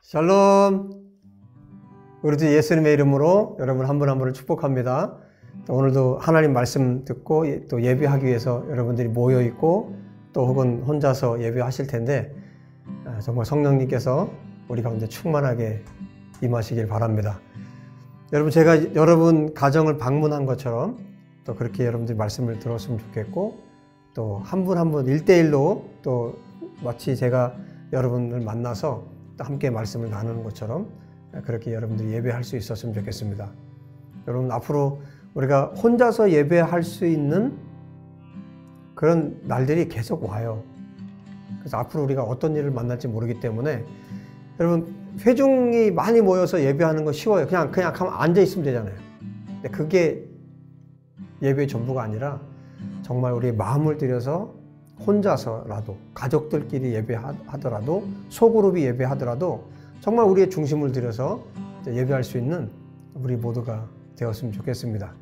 샬롬. 우리 주 예수님의 이름으로 여러분 한 분 한 분을 축복합니다. 오늘도 하나님 말씀 듣고 또 예배하기 위해서 여러분들이 모여 있고 또 혹은 혼자서 예배하실 텐데 정말 성령님께서 우리 가운데 충만하게 임하시길 바랍니다. 여러분, 제가 여러분 가정을 방문한 것처럼 또 그렇게 여러분들이 말씀을 들었으면 좋겠고, 또 한 분 한 분 1대1로 또 마치 제가 여러분을 만나서 또 함께 말씀을 나누는 것처럼 그렇게 여러분들이 예배할 수 있었으면 좋겠습니다. 여러분, 앞으로 우리가 혼자서 예배할 수 있는 그런 날들이 계속 와요. 그래서 앞으로 우리가 어떤 일을 만날지 모르기 때문에 여러분, 회중이 많이 모여서 예배하는 거 쉬워요. 그냥 앉아 있으면 되잖아요. 근데 그게 예배의 전부가 아니라 정말 우리의 마음을 들여서 혼자서라도, 가족들끼리 예배하더라도, 소그룹이 예배하더라도 정말 우리의 중심을 들여서 예배할 수 있는 우리 모두가 되었으면 좋겠습니다.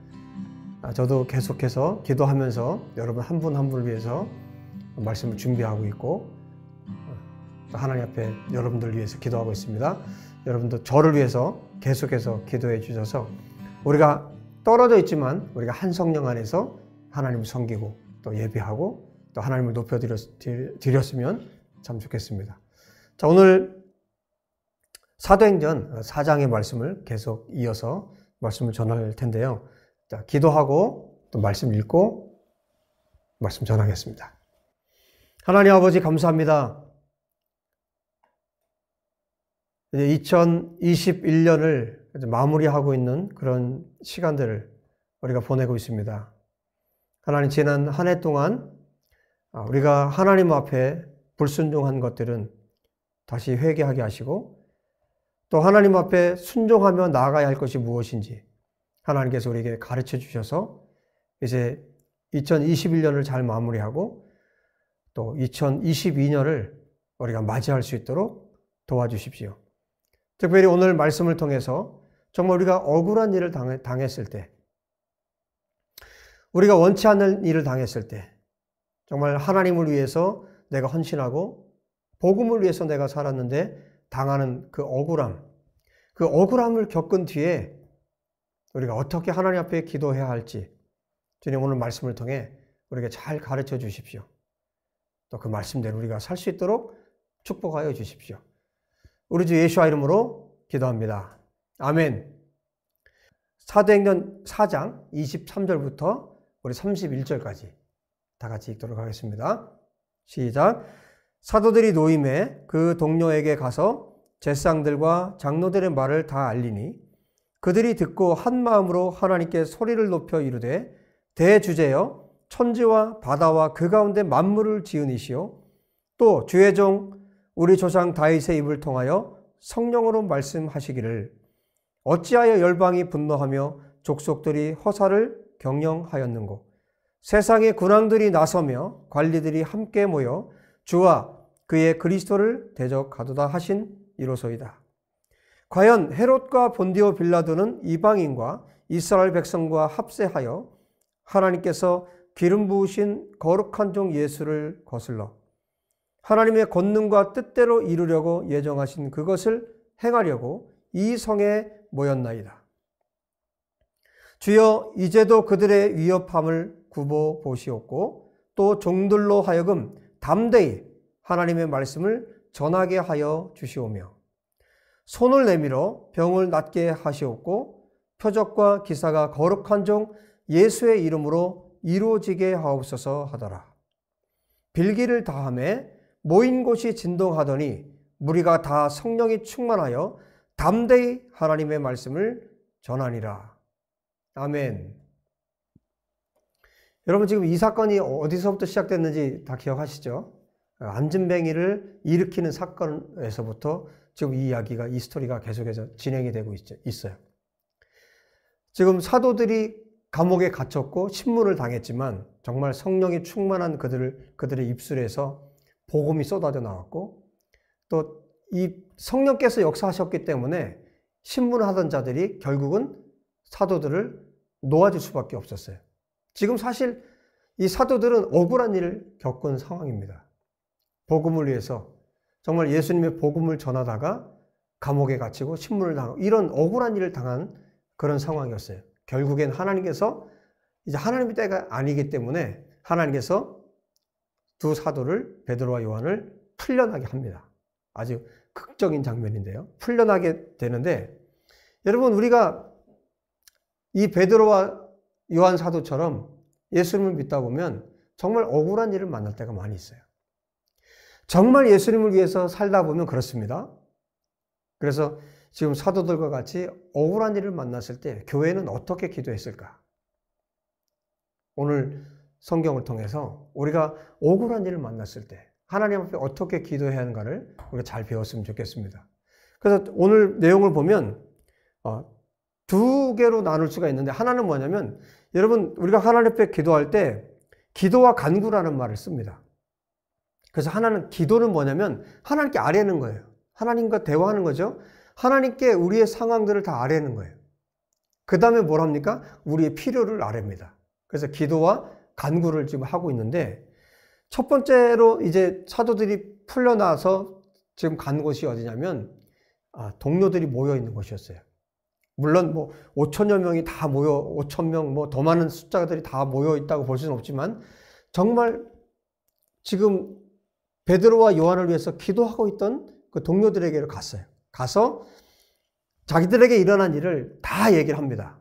저도 계속해서 기도하면서 여러분 한 분 한 분을 위해서 말씀을 준비하고 있고, 하나님 앞에 여러분들을 위해서 기도하고 있습니다. 여러분도 저를 위해서 계속해서 기도해 주셔서 우리가 떨어져 있지만 우리가 한 성령 안에서 하나님을 섬기고 또 예배하고 또 하나님을 높여드렸으면 참 좋겠습니다. 자, 오늘 사도행전 4장의 말씀을 계속 이어서 말씀을 전할 텐데요. 자, 기도하고 또 말씀 읽고 말씀 전하겠습니다. 하나님 아버지, 감사합니다. 이제 2021년을 마무리하고 있는 그런 시간들을 우리가 보내고 있습니다. 하나님, 지난 한 해 동안 우리가 하나님 앞에 불순종한 것들은 다시 회개하게 하시고, 또 하나님 앞에 순종하며 나아가야 할 것이 무엇인지 하나님께서 우리에게 가르쳐 주셔서 이제 2021년을 잘 마무리하고 또 2022년을 우리가 맞이할 수 있도록 도와주십시오. 특별히 오늘 말씀을 통해서 정말 우리가 억울한 일을 당했을 때, 우리가 원치 않는 일을 당했을 때, 정말 하나님을 위해서 내가 헌신하고 복음을 위해서 내가 살았는데 당하는 그 억울함을 겪은 뒤에 우리가 어떻게 하나님 앞에 기도해야 할지 주님 오늘 말씀을 통해 우리에게 잘 가르쳐 주십시오. 또 그 말씀대로 우리가 살 수 있도록 축복하여 주십시오. 우리 주 예수와 이름으로 기도합니다. 아멘. 사도행전 4장 23절부터 우리 31절까지 다 같이 읽도록 하겠습니다. 시작. 사도들이 노임에 그 동료에게 가서 제사장들과 장로들의 말을 다 알리니 그들이 듣고 한 마음으로 하나님께 소리를 높여 이르되, 대주제여 천지와 바다와 그 가운데 만물을 지은 이시오, 또 주의 종 우리 조상 다윗의 입을 통하여 성령으로 말씀하시기를 어찌하여 열방이 분노하며 족속들이 허사를 경영하였는고, 세상의 군왕들이 나서며 관리들이 함께 모여 주와 그의 그리스도를 대적하도다 하신 이로소이다. 과연 헤롯과 본디오 빌라도는 이방인과 이스라엘 백성과 합세하여 하나님께서 기름 부으신 거룩한 종 예수를 거슬러 하나님의 권능과 뜻대로 이루려고 예정하신 그것을 행하려고 이 성에 모였나이다. 주여, 이제도 그들의 위협함을 굽어 보시옵고 또 종들로 하여금 담대히 하나님의 말씀을 전하게 하여 주시오며, 손을 내밀어 병을 낫게 하시옵고 표적과 기사가 거룩한 종 예수의 이름으로 이루어지게 하옵소서 하더라. 빌기를 다하매 모인 곳이 진동하더니 무리가 다 성령이 충만하여 담대히 하나님의 말씀을 전하니라. 아멘. 여러분, 지금 이 사건이 어디서부터 시작됐는지 다 기억하시죠? 안진뱅이를 일으키는 사건에서부터 지금 이 이야기가, 이 스토리가 계속해서 진행이 되고 있어요. 지금 사도들이 감옥에 갇혔고 신문을 당했지만 정말 성령이 충만한 그들의 입술에서 복음이 쏟아져 나왔고, 또 이 성령께서 역사하셨기 때문에 신문하던 자들이 결국은 사도들을 놓아줄 수밖에 없었어요. 지금 사실 이 사도들은 억울한 일을 겪은 상황입니다. 복음을 위해서 정말 예수님의 복음을 전하다가 감옥에 갇히고 신문을 당하고 이런 억울한 일을 당한 그런 상황이었어요. 결국엔 하나님께서 이제 하나님의 때가 아니기 때문에 하나님께서 두 사도를 베드로와 요한을 풀려나게 합니다. 아주 극적인 장면인데요. 풀려나게 되는데 여러분 우리가 이 베드로와 요한 사도처럼 예수님을 믿다 보면 정말 억울한 일을 만날 때가 많이 있어요. 정말 예수님을 위해서 살다 보면 그렇습니다. 그래서 지금 사도들과 같이 억울한 일을 만났을 때 교회는 어떻게 기도했을까? 오늘 성경을 통해서 우리가 억울한 일을 만났을 때 하나님 앞에 어떻게 기도해야 하는가를 우리가 잘 배웠으면 좋겠습니다. 그래서 오늘 내용을 보면 두 개로 나눌 수가 있는데 하나는 뭐냐면 여러분 우리가 하나님 앞에 기도할 때 기도와 간구라는 말을 씁니다. 그래서 하나는 기도는 뭐냐면 하나님께 아뢰는 거예요. 하나님과 대화하는 거죠. 하나님께 우리의 상황들을 다 아뢰는 거예요. 그 다음에 뭘 합니까? 우리의 필요를 아뢰입니다. 그래서 기도와 간구를 지금 하고 있는데 첫 번째로 이제 사도들이 풀려나서 지금 간 곳이 어디냐면 동료들이 모여 있는 곳이었어요. 물론 뭐 5천여 명이 다 모여 5천 명 뭐 더 많은 숫자들이 다 모여 있다고 볼 수는 없지만 정말 지금 베드로와 요한을 위해서 기도하고 있던 그 동료들에게로 갔어요. 가서 자기들에게 일어난 일을 다 얘기를 합니다.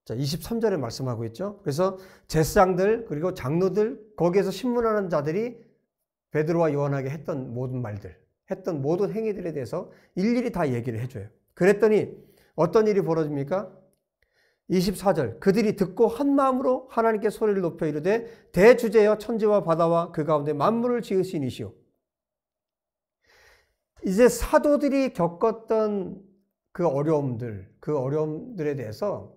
자, 23절에 말씀하고 있죠. 그래서 제사장들 그리고 장로들 거기에서 신문하는 자들이 베드로와 요한에게 했던 모든 말들 했던 모든 행위들에 대해서 일일이 다 얘기를 해줘요. 그랬더니 어떤 일이 벌어집니까? 24절 그들이 듣고 한 마음으로 하나님께 소리를 높여 이르되 대주제여 천지와 바다와 그 가운데 만물을 지으신 이시오. 이제 사도들이 겪었던 그 어려움들에 대해서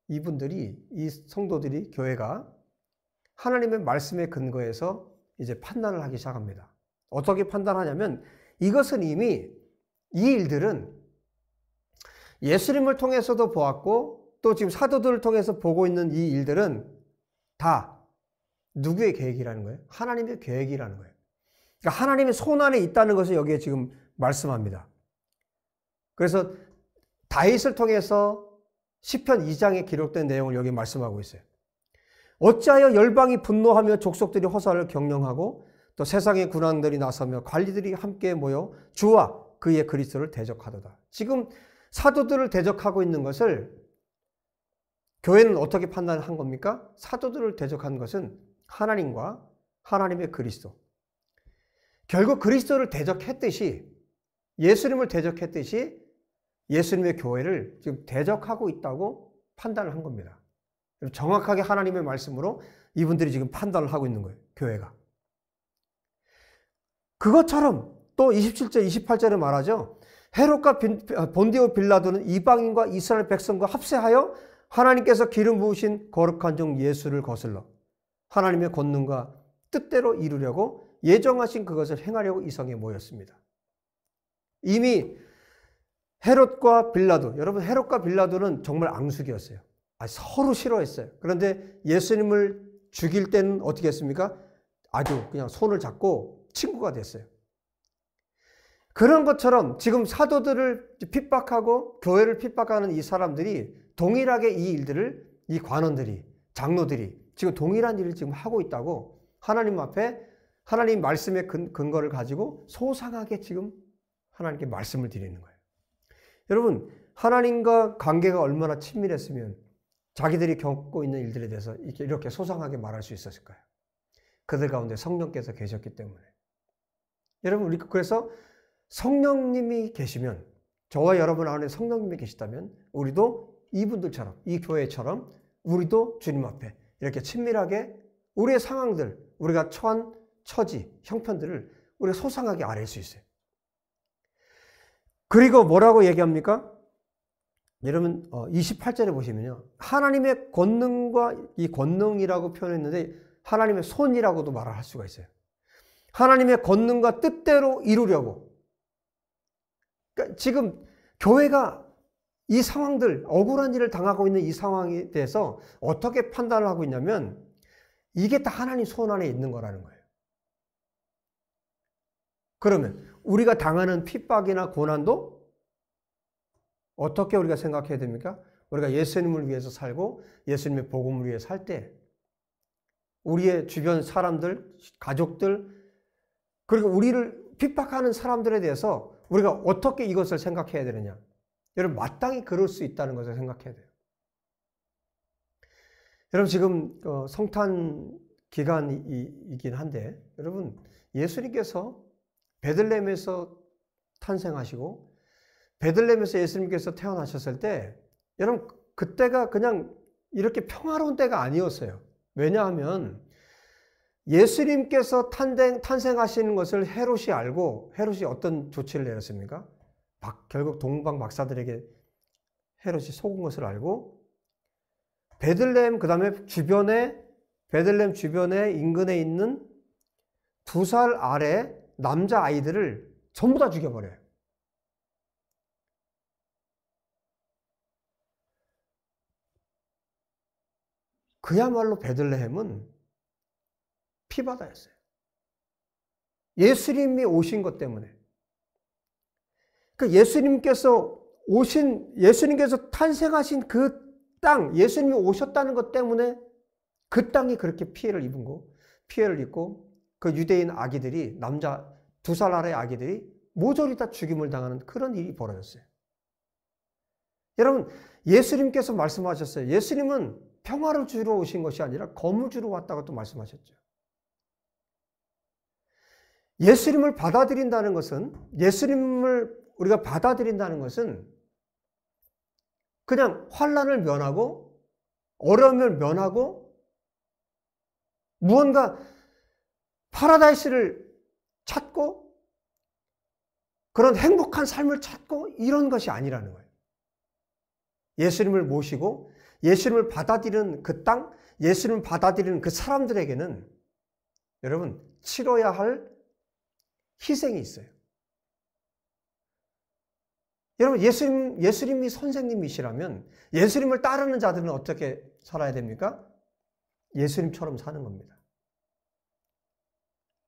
이분들이 이 성도들이 교회가 하나님의 말씀에 근거해서 이제 판단을 하기 시작합니다. 어떻게 판단하냐면 이것은 이미 이 일들은 예수님을 통해서도 보았고 또 지금 사도들을 통해서 보고 있는 이 일들은 다 누구의 계획이라는 거예요? 하나님의 계획이라는 거예요. 그러니까 하나님의 손 안에 있다는 것을 여기에 지금 말씀합니다. 그래서 다윗을 통해서 시편 2장에 기록된 내용을 여기 말씀하고 있어요. 어찌하여 열방이 분노하며 족속들이 허사를 경영하고 또 세상의 군왕들이 나서며 관리들이 함께 모여 주와 그의 그리스도를 대적하도다. 지금 사도들을 대적하고 있는 것을 교회는 어떻게 판단한 겁니까? 사도들을 대적한 것은 하나님과 하나님의 그리스도. 결국 그리스도를 대적했듯이 예수님을 대적했듯이 예수님의 교회를 지금 대적하고 있다고 판단을 한 겁니다. 정확하게 하나님의 말씀으로 이분들이 지금 판단을 하고 있는 거예요. 교회가. 그것처럼 또 27절, 28절에 말하죠. 헤롯과 본디오 빌라도는 이방인과 이스라엘 백성과 합세하여 하나님께서 기름 부으신 거룩한 종 예수를 거슬러 하나님의 권능과 뜻대로 이루려고 예정하신 그것을 행하려고 이 성에 모였습니다. 이미 헤롯과 빌라도, 여러분 헤롯과 빌라도는 정말 앙숙이었어요. 서로 싫어했어요. 그런데 예수님을 죽일 때는 어떻게 했습니까? 아주 그냥 손을 잡고 친구가 됐어요. 그런 것처럼 지금 사도들을 핍박하고 교회를 핍박하는 이 사람들이 동일하게 이 일들을 이 관원들이 장로들이 지금 동일한 일을 지금 하고 있다고 하나님 앞에 하나님 말씀의 근거를 가지고 소상하게 지금 하나님께 말씀을 드리는 거예요. 여러분 하나님과 관계가 얼마나 친밀했으면 자기들이 겪고 있는 일들에 대해서 이렇게 소상하게 말할 수 있었을까요? 그들 가운데 성령께서 계셨기 때문에. 여러분 우리 그래서 성령님이 계시면 저와 여러분 안에 성령님이 계시다면 우리도 이분들처럼 이 교회처럼 우리도 주님 앞에 이렇게 친밀하게 우리의 상황들 우리가 처한 처지 형편들을 우리가 소상하게 아뢰 수 있어요. 그리고 뭐라고 얘기합니까? 여러분 28절에 보시면요. 하나님의 권능과 이 권능이라고 표현했는데 하나님의 손이라고도 말을 할 수가 있어요. 하나님의 권능과 뜻대로 이루려고. 그러니까 지금 교회가 이 상황들, 억울한 일을 당하고 있는 이 상황에 대해서 어떻게 판단을 하고 있냐면 이게 다 하나님 손 안에 있는 거라는 거예요. 그러면 우리가 당하는 핍박이나 고난도 어떻게 우리가 생각해야 됩니까? 우리가 예수님을 위해서 살고 예수님의 복음을 위해 살 때 우리의 주변 사람들, 가족들, 그리고 우리를 핍박하는 사람들에 대해서 우리가 어떻게 이것을 생각해야 되느냐. 여러분, 마땅히 그럴 수 있다는 것을 생각해야 돼요. 여러분, 지금 성탄 기간이긴 한데, 여러분, 예수님께서 베들레헴에서 탄생하시고 베들레헴에서 예수님께서 태어나셨을 때, 여러분, 그때가 그냥 이렇게 평화로운 때가 아니었어요. 왜냐하면 예수님께서 탄생하시는 것을 헤롯이 알고 헤롯이 어떤 조치를 내렸습니까? 결국 동방 박사들에게 헤롯이 속은 것을 알고 베들레헴 주변에 인근에 있는 2살 아래 남자 아이들을 전부 다 죽여버려요. 그야말로 베들레헴은 피바다였어요. 예수님이 오신 것 때문에. 예수님께서 탄생하신 그 땅, 예수님이 오셨다는 것 때문에 그 땅이 그렇게 피해를 입고 그 유대인 아기들이, 남자 2살 아래의 아기들이 모조리 다 죽임을 당하는 그런 일이 벌어졌어요. 여러분, 예수님께서 말씀하셨어요. 예수님은 평화를 주러 오신 것이 아니라 검을 주러 왔다고 또 말씀하셨죠. 예수님을 받아들인다는 것은, 우리가 받아들인다는 것은 그냥 환난을 면하고 어려움을 면하고 무언가 파라다이스를 찾고 그런 행복한 삶을 찾고 이런 것이 아니라는 거예요. 예수님을 모시고 예수님을 받아들이는 그 땅, 예수님을 받아들이는 그 사람들에게는 여러분 치러야 할 희생이 있어요. 여러분, 예수님이 선생님이시라면 예수님을 따르는 자들은 어떻게 살아야 됩니까? 예수님처럼 사는 겁니다.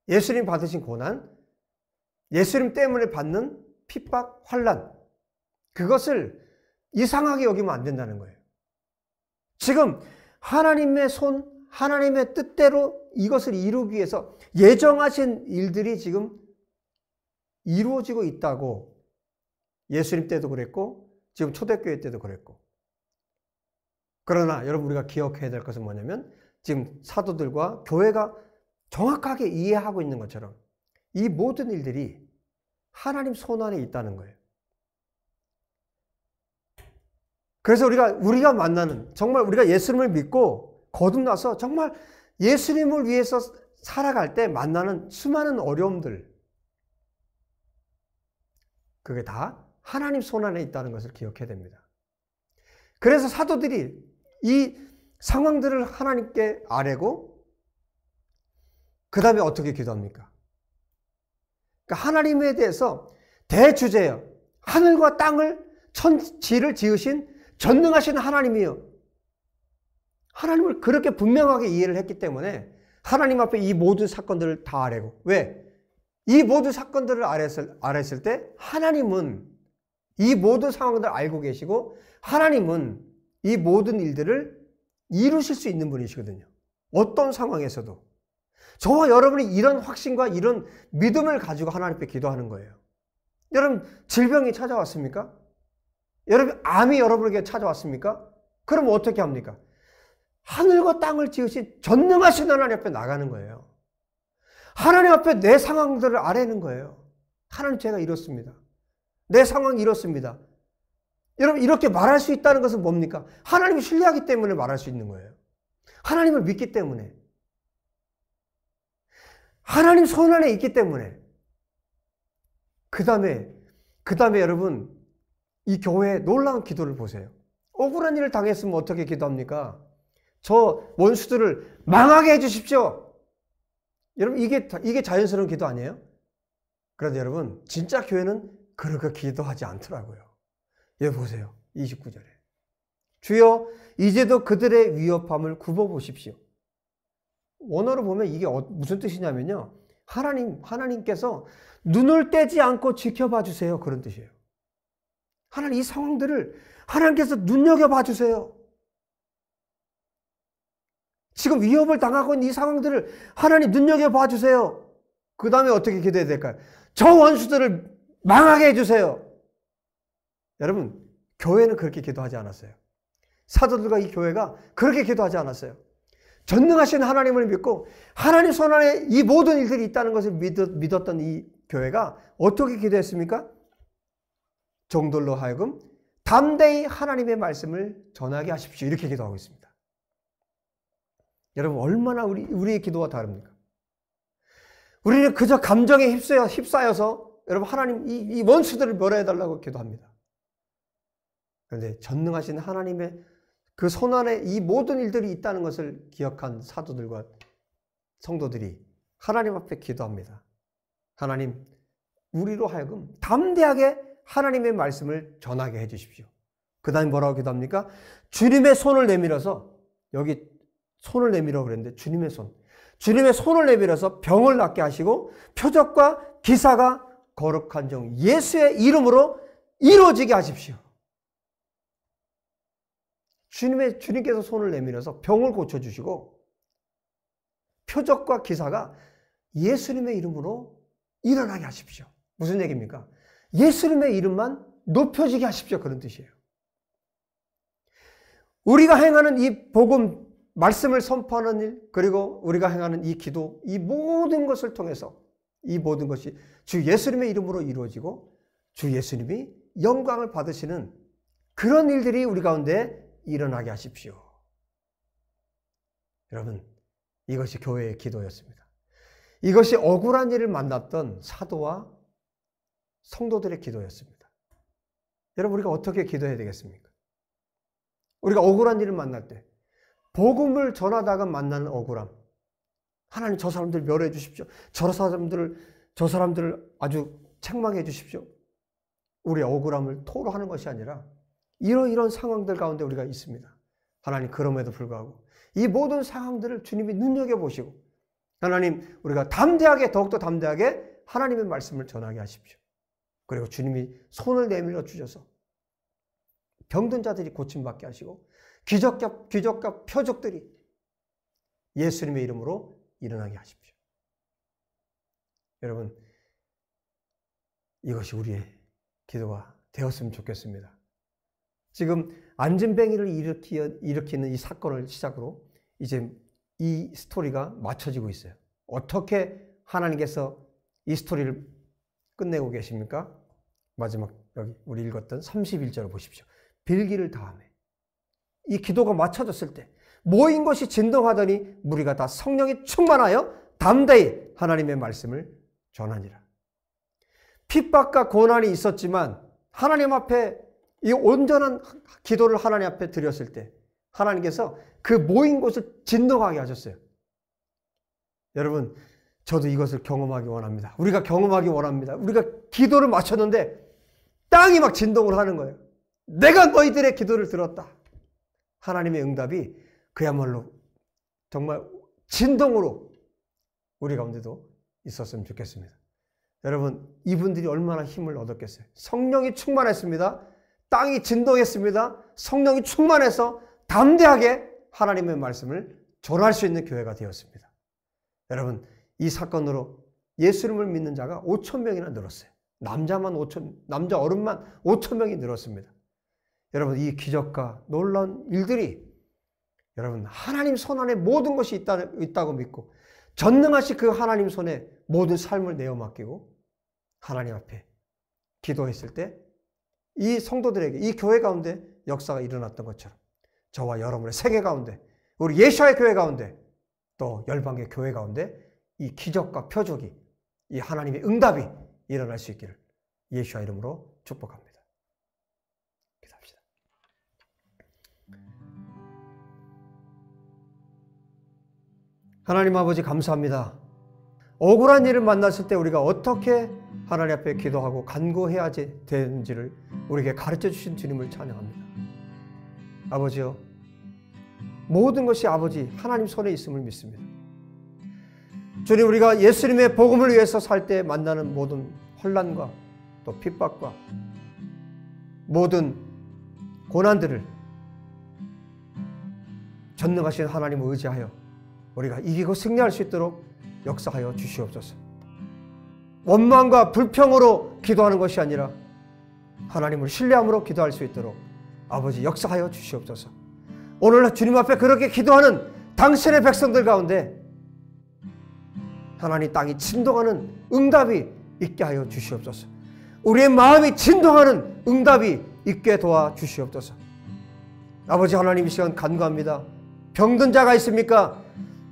예수님 받으신 고난, 예수님 때문에 받는 핍박, 환난, 그것을 이상하게 여기면 안 된다는 거예요. 지금 하나님의 손, 하나님의 뜻대로 이것을 이루기 위해서 예정하신 일들이 지금 이루어지고 있다고, 예수님 때도 그랬고 지금 초대교회 때도 그랬고. 그러나 여러분, 우리가 기억해야 될 것은 뭐냐면 지금 사도들과 교회가 정확하게 이해하고 있는 것처럼 이 모든 일들이 하나님 손 안에 있다는 거예요. 그래서 우리가 만나는, 정말 우리가 예수님을 믿고 거듭나서 정말 예수님을 위해서 살아갈 때 만나는 수많은 어려움들, 그게 다 하나님 손 안에 있다는 것을 기억해야 됩니다. 그래서 사도들이 이 상황들을 하나님께 아뢰고 그 다음에 어떻게 기도합니까? 그러니까 하나님에 대해서 대주제요, 하늘과 땅을 천지를 지으신 전능하신 하나님이요, 하나님을 그렇게 분명하게 이해를 했기 때문에 하나님 앞에 이 모든 사건들을 다 아뢰고, 왜? 이 모든 사건들을 아뢰었을 때 하나님은 이 모든 상황들을 알고 계시고 하나님은 이 모든 일들을 이루실 수 있는 분이시거든요. 어떤 상황에서도. 저와 여러분이 이런 확신과 이런 믿음을 가지고 하나님 앞에 기도하는 거예요. 여러분, 질병이 찾아왔습니까? 여러분, 암이 여러분에게 찾아왔습니까? 그럼 어떻게 합니까? 하늘과 땅을 지으신 전능하신 하나님 앞에 나가는 거예요. 하나님 앞에 내 상황들을 아뢰는 거예요. 하나님, 제가 이렇습니다. 내 상황이 이렇습니다. 여러분, 이렇게 말할 수 있다는 것은 뭡니까? 하나님을 신뢰하기 때문에 말할 수 있는 거예요. 하나님을 믿기 때문에. 하나님 손 안에 있기 때문에. 그 다음에 여러분, 이 교회의 놀라운 기도를 보세요. 억울한 일을 당했으면 어떻게 기도합니까? 저 원수들을 망하게 해주십시오. 여러분, 이게 자연스러운 기도 아니에요? 그런데 여러분, 진짜 교회는 그렇게 기도하지 않더라고요. 여기 보세요. 29절에. 주여, 이제도 그들의 위협함을 굽어보십시오. 원어로 보면 이게 무슨 뜻이냐면요, 하나님께서 눈을 떼지 않고 지켜봐 주세요. 그런 뜻이에요. 하나님 이 상황들을 하나님께서 눈여겨봐 주세요. 지금 위협을 당하고 있는 이 상황들을 하나님 눈여겨봐 주세요. 그 다음에 어떻게 기도해야 될까요? 저 원수들을 망하게 해주세요. 여러분, 교회는 그렇게 기도하지 않았어요. 사도들과 이 교회가 그렇게 기도하지 않았어요. 전능하신 하나님을 믿고 하나님 손안에 이 모든 일들이 있다는 것을 믿었던 이 교회가 어떻게 기도했습니까? 종들로 하여금 담대히 하나님의 말씀을 전하게 하십시오. 이렇게 기도하고 있습니다. 여러분, 얼마나 우리의 기도와 다릅니까? 우리는 그저 감정에 휩싸여서 여러분 하나님 이 원수들을 멸해달라고 기도합니다. 그런데 전능하신 하나님의 그 손안에 이 모든 일들이 있다는 것을 기억한 사도들과 성도들이 하나님 앞에 기도합니다. 하나님, 우리로 하여금 담대하게 하나님의 말씀을 전하게 해주십시오. 그 다음에 뭐라고 기도합니까? 주님의 손을 내밀어서, 여기 손을 내밀어 그랬는데 주님의 손을 내밀어서 병을 낫게 하시고 표적과 기사가 거룩한 종 예수의 이름으로 이루어지게 하십시오. 주님께서 손을 내밀어서 병을 고쳐주시고 표적과 기사가 예수님의 이름으로 일어나게 하십시오. 무슨 얘기입니까? 예수님의 이름만 높여지게 하십시오. 그런 뜻이에요. 우리가 행하는 이 복음, 말씀을 선포하는 일, 그리고 우리가 행하는 이 기도, 이 모든 것을 통해서 이 모든 것이 주 예수님의 이름으로 이루어지고 주 예수님이 영광을 받으시는 그런 일들이 우리 가운데 일어나게 하십시오. 여러분, 이것이 교회의 기도였습니다. 이것이 억울한 일을 만났던 사도와 성도들의 기도였습니다. 여러분, 우리가 어떻게 기도해야 되겠습니까? 우리가 억울한 일을 만날 때, 복음을 전하다가 만나는 억울함, 하나님 저 사람들 멸해 주십시오. 저 사람들을 아주 책망해 주십시오. 우리의 억울함을 토로하는 것이 아니라 이런 상황들 가운데 우리가 있습니다. 하나님, 그럼에도 불구하고 이 모든 상황들을 주님이 눈여겨보시고 하나님, 우리가 더욱더 담대하게 하나님의 말씀을 전하게 하십시오. 그리고 주님이 손을 내밀어 주셔서 병든 자들이 고침받게 하시고 기적과 표적들이 예수님의 이름으로 일어나게 하십시오. 여러분, 이것이 우리의 기도가 되었으면 좋겠습니다. 지금 안진뱅이를 일으키는 이 사건을 시작으로 이제 이 스토리가 맞춰지고 있어요. 어떻게 하나님께서 이 스토리를 끝내고 계십니까? 마지막 여기 우리 읽었던 31절을 보십시오. 빌기를 다하매 이 기도가 맞춰졌을 때 모인 것이 진동하더니 무리가 다 성령이 충만하여 담대히 하나님의 말씀을 전하니라. 핍박과 고난이 있었지만 하나님 앞에 이 온전한 기도를 하나님 앞에 드렸을 때 하나님께서 그 모인 곳을 진동하게 하셨어요. 여러분, 저도 이것을 경험하기 원합니다. 우리가 경험하기 원합니다. 우리가 기도를 마쳤는데 땅이 막 진동을 하는 거예요. 내가 너희들의 기도를 들었다. 하나님의 응답이 그야말로 정말 진동으로 우리 가운데도 있었으면 좋겠습니다. 여러분, 이분들이 얼마나 힘을 얻었겠어요. 성령이 충만했습니다. 땅이 진동했습니다. 성령이 충만해서 담대하게 하나님의 말씀을 전할 수 있는 교회가 되었습니다. 여러분, 이 사건으로 예수님을 믿는 자가 5,000명이나 늘었어요. 남자 어른만 5,000명이 늘었습니다. 여러분, 이 기적과 놀라운 일들이 여러분 하나님 손 안에 모든 것이 있다고 믿고 전능하신 그 하나님 손에 모든 삶을 내어 맡기고 하나님 앞에 기도했을 때 이 성도들에게 이 교회 가운데 역사가 일어났던 것처럼 저와 여러분의 세계 가운데 우리 예수의 교회 가운데 또 열방의 교회 가운데 이 기적과 표적이 이 하나님의 응답이 일어날 수 있기를 예수의 이름으로 축복합니다. 기도합시다. 하나님 아버지, 감사합니다. 억울한 일을 만났을 때 우리가 어떻게 하나님 앞에 기도하고 간구해야 되는지를 우리에게 가르쳐 주신 주님을 찬양합니다. 아버지요, 모든 것이 아버지 하나님 손에 있음을 믿습니다. 주님, 우리가 예수님의 복음을 위해서 살 때 만나는 모든 혼란과 또 핍박과 모든 고난들을 전능하신 하나님을 의지하여 우리가 이기고 승리할 수 있도록 역사하여 주시옵소서. 원망과 불평으로 기도하는 것이 아니라 하나님을 신뢰함으로 기도할 수 있도록 아버지 역사하여 주시옵소서. 오늘 주님 앞에 그렇게 기도하는 당신의 백성들 가운데 하나님 땅이 진동하는 응답이 있게 하여 주시옵소서. 우리의 마음이 진동하는 응답이 있게 도와주시옵소서. 아버지 하나님, 이 시간 간구합니다. 병든 자가 있습니까?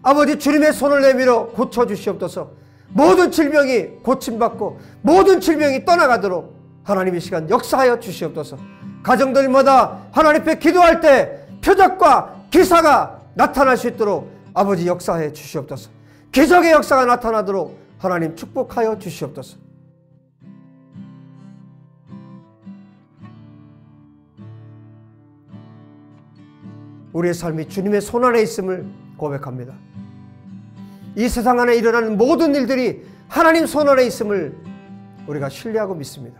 아버지 주님의 손을 내밀어 고쳐주시옵소서. 모든 질병이 고침받고 모든 질병이 떠나가도록 하나님 이 시간 역사하여 주시옵소서. 가정들마다 하나님 앞에 기도할 때 표적과 기사가 나타날 수 있도록 아버지 역사해 주시옵소서. 기적의 역사가 나타나도록 하나님 축복하여 주시옵소서. 우리의 삶이 주님의 손 안에 있음을 고백합니다. 이 세상 안에 일어나는 모든 일들이 하나님 손 안에 있음을 우리가 신뢰하고 믿습니다.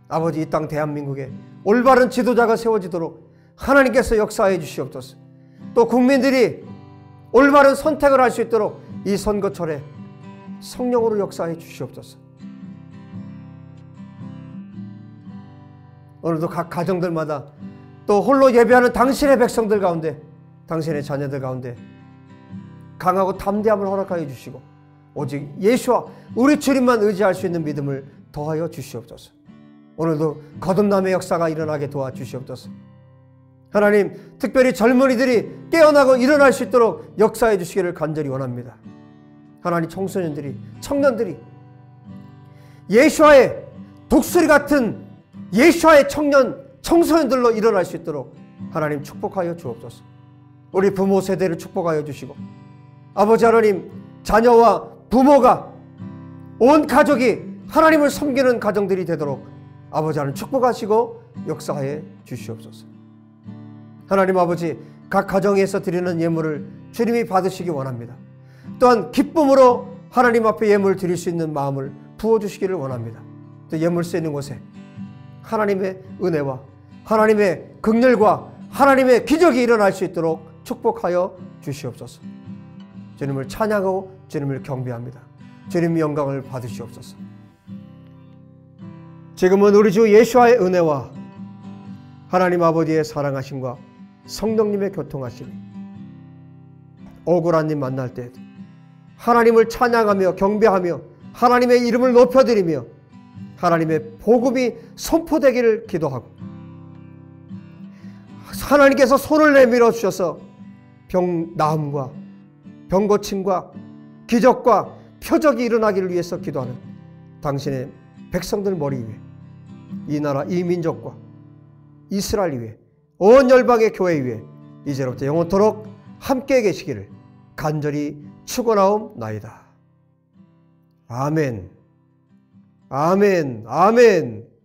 아버지, 이 땅 대한민국에 올바른 지도자가 세워지도록 하나님께서 역사해 주시옵소서. 또 국민들이 올바른 선택을 할 수 있도록 이 선거철에 성령으로 역사해 주시옵소서. 오늘도 각 가정들마다 또 홀로 예배하는 당신의 백성들 가운데, 당신의 자녀들 가운데 강하고 담대함을 허락하여 주시고 오직 예수와 우리 주님만 의지할 수 있는 믿음을 더하여 주시옵소서. 오늘도 거듭남의 역사가 일어나게 도와주시옵소서. 하나님, 특별히 젊은이들이 깨어나고 일어날 수 있도록 역사해 주시기를 간절히 원합니다. 하나님, 청소년들이, 청년들이 예수와의 독수리 같은 예수와의 청소년들로 일어날 수 있도록 하나님 축복하여 주옵소서. 우리 부모 세대를 축복하여 주시고 아버지 하나님, 자녀와 부모가 온 가족이 하나님을 섬기는 가정들이 되도록 아버지 하나님 축복하시고 역사해 주시옵소서. 하나님 아버지, 각 가정에서 드리는 예물을 주님이 받으시기 원합니다. 또한 기쁨으로 하나님 앞에 예물을 드릴 수 있는 마음을 부어주시기를 원합니다. 또 예물 쓰이는 곳에 하나님의 은혜와 하나님의 긍휼과 하나님의 기적이 일어날 수 있도록 축복하여 주시옵소서. 주님을 찬양하고 주님을 경배합니다. 주님의 영광을 받으시옵소서. 지금은 우리 주 예수와의 은혜와 하나님 아버지의 사랑하심과 성령님의 교통하심이 억울한 일 만날 때 하나님을 찬양하며 경배하며 하나님의 이름을 높여드리며 하나님의 복음이 선포되기를 기도하고 하나님께서 손을 내밀어 주셔서 병 나음과 병 고침과 기적과 표적이 일어나기를 위해서 기도하는 당신의 백성들 머리 위에 이 나라 이 민족과 이스라엘 위에 온 열방의 교회 위에 이제로부터 영원토록 함께 계시기를 간절히 축원하옵나이다. 아멘. 아멘. 아멘.